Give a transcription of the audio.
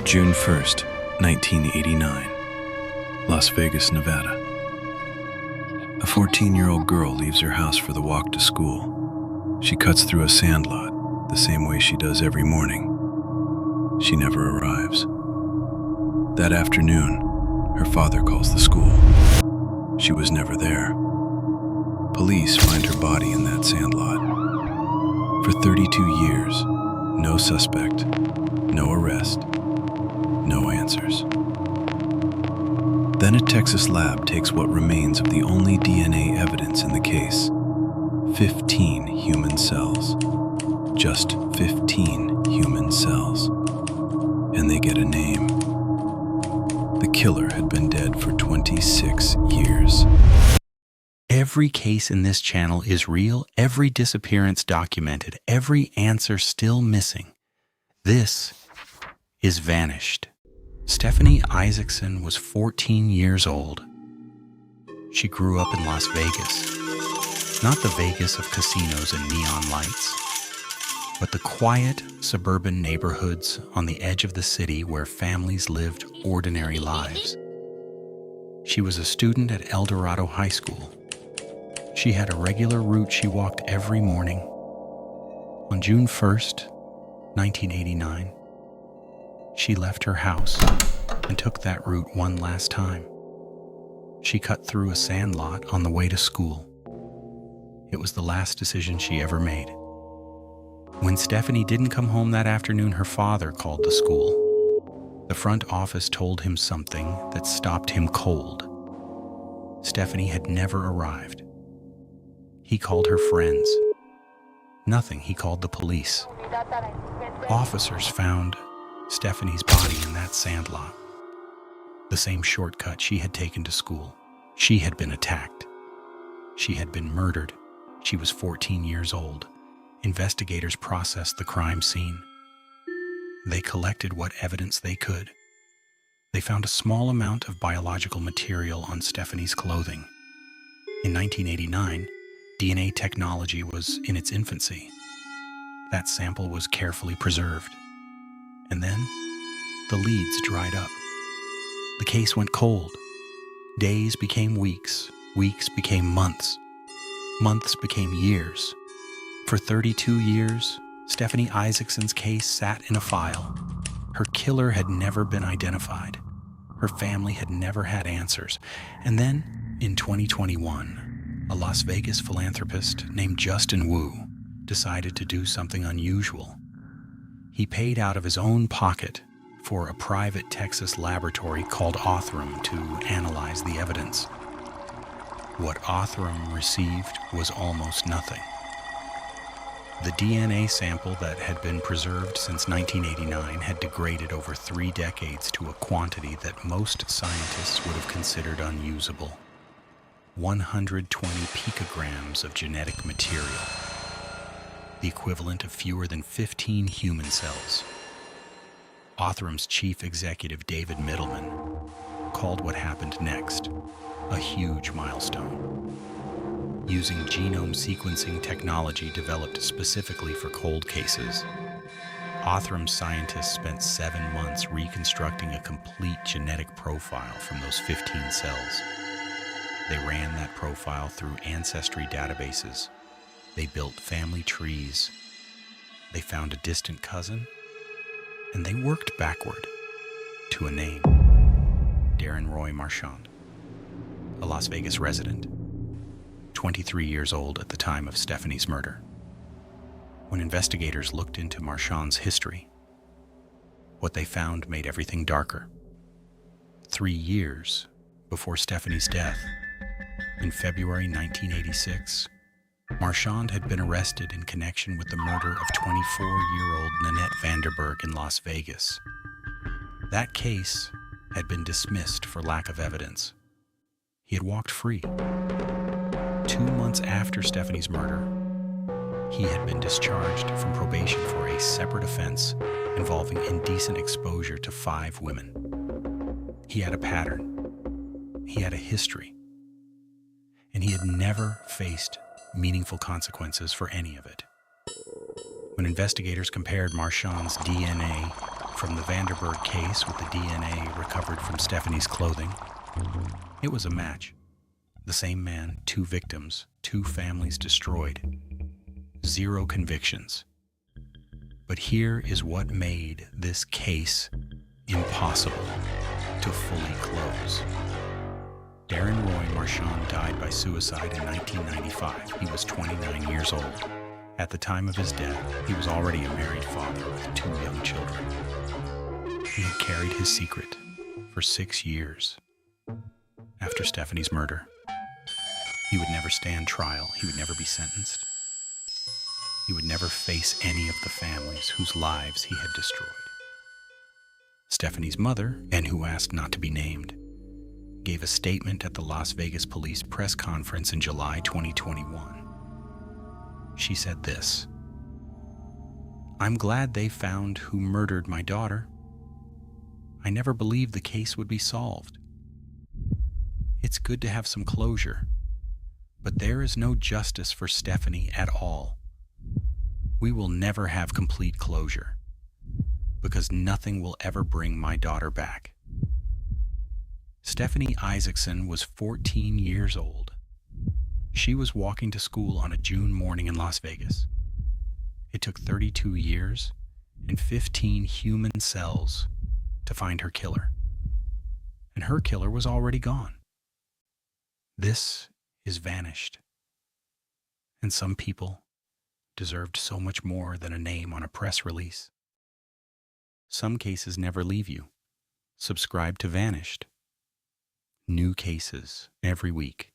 June 1st, 1989, Las Vegas, Nevada. A 14-year-old girl leaves her house for the walk to school. She cuts through a sandlot, the same way she does every morning. She never arrives. That afternoon, her father calls the school. She was never there. Police find her body in that sandlot. For 32 years, no suspect, no arrest, no answers. Then a Texas lab takes what remains of the only DNA evidence in the case. 15 human cells. Just 15 human cells. And they get a name. The killer had been dead for 26 years. Every case in this channel is real, every disappearance documented, every answer still missing. This is Vanished. Stephanie Isaacson was 14 years old. She grew up in Las Vegas. Not the Vegas of casinos and neon lights, but the quiet suburban neighborhoods on the edge of the city where families lived ordinary lives. She was a student at El Dorado High School. She had a regular route she walked every morning. On June 1st, 1989, she left her house and took that route one last time. She cut through a sandlot on the way to school. It was the last decision she ever made. When Stephanie didn't come home that afternoon, her father called the school. The front office told him something that stopped him cold. Stephanie had never arrived. He called her friends. Nothing. He called the police. Officers found Stephanie's body in that sandlot. The same shortcut she had taken to school. She had been attacked. She had been murdered. She was 14 years old. Investigators processed the crime scene. They collected what evidence they could. They found a small amount of biological material on Stephanie's clothing. In 1989, DNA technology was in its infancy. That sample was carefully preserved. And then, the leads dried up. The case went cold. Days became weeks. Weeks became months. Months became years. For 32 years, Stephanie Isaacson's case sat in a file. Her killer had never been identified. Her family had never had answers. And then, in 2021, a Las Vegas philanthropist named Justin Wu decided to do something unusual. He paid out of his own pocket for a private Texas laboratory called Othram to analyze the evidence. What Othram received was almost nothing. The DNA sample that had been preserved since 1989 had degraded over 3 decades to a quantity that most scientists would have considered unusable. 120 picograms of genetic material, the equivalent of fewer than 15 human cells. Othram's chief executive, David Middleman, called what happened next a huge milestone. Using genome sequencing technology developed specifically for cold cases, Othram scientists spent 7 months reconstructing a complete genetic profile from those 15 cells. They ran that profile through ancestry databases. They built family trees. They found a distant cousin, and they worked backward to a name: Darren Roy Marchand, a Las Vegas resident, 23 years old at the time of Stephanie's murder. When investigators looked into Marchand's history, what they found made everything darker. 3 years before Stephanie's death, in February 1986, Marchand had been arrested in connection with the murder of 24-year-old Nanette Vanderberg in Las Vegas. That case had been dismissed for lack of evidence. He had walked free. 2 months after Stephanie's murder, he had been discharged from probation for a separate offense involving indecent exposure to 5 women. He had a pattern. He had a history. And he had never faced meaningful consequences for any of it. When investigators compared Marchand's DNA From the Vanderburg case with the DNA recovered from Stephanie's clothing, it was a match. The same man, 2 victims, 2 families destroyed, 0 convictions. But here is what made this case impossible to fully close. Darren Roy Marchand died by suicide in 1995. He was 29 years old. At the time of his death, he was already a married father with 2 young children. He had carried his secret for 6 years. After Stephanie's murder, he would never stand trial. He would never be sentenced. He would never face any of the families whose lives he had destroyed. Stephanie's mother, and who asked not to be named, gave a statement at the Las Vegas Police press conference in July 2021. She said this: "I'm glad they found who murdered my daughter. I never believed the case would be solved. It's good to have some closure, but there is no justice for Stephanie at all. We will never have complete closure, because nothing will ever bring my daughter back." Stephanie Isaacson was 14 years old. She was walking to school on a June morning in Las Vegas. It took 32 years and 15 human cells to find her killer. And her killer was already gone. This is vanished. And some people deserved so much more than a name on a press release. Some cases never leave you. Subscribe to Vanished. New cases every week.